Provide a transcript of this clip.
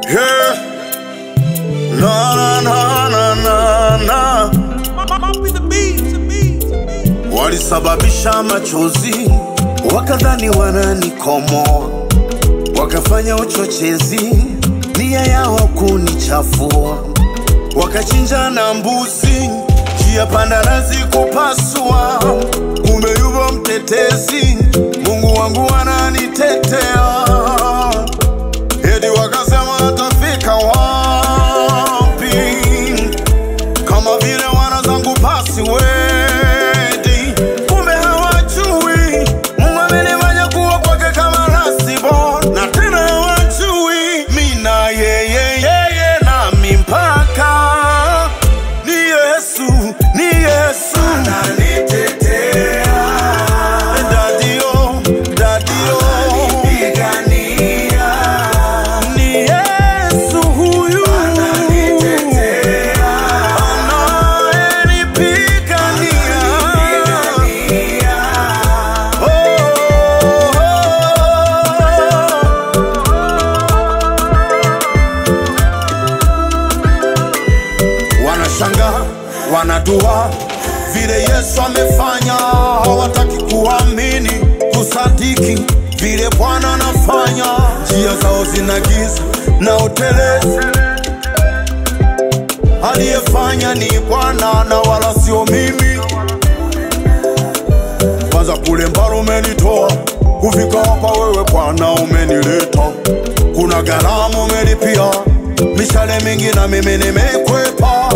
Yeah. Na na na na na na. Walisababisha machozi, wakadhani wananikomoa, wakafanya uchochezi, nia yao kunichafua, wakachinja na mbuzi, njia panda nazi kupasua. Kumbe yupo mtetezi, Mungu wangu ananitetea. Eti wakasema atafika wapi, kama vile wana zangu password. Kumbe hawajui Mungu amenifanya kuwa kwake kama lastborn, na tena hawajui mina yeye nami mpaka ni Yesu ananitetea. Dadio ananipigania. Ni Yesu huyu ananitetea, ananipigania. Wanashanga, wanadua vile Yesu amefanya, hawataki kuamini, kusadiki vile Bwana anafanya. Njia zao zina giza na utelezi, aliyefanya ni Bwana na wala sio mimi. Kwanza kule mbali umenitoa, kufika hapa wewe Bwana umenileta. Kuna gharama umelipia, mishale mingi na mimi nimekwepa.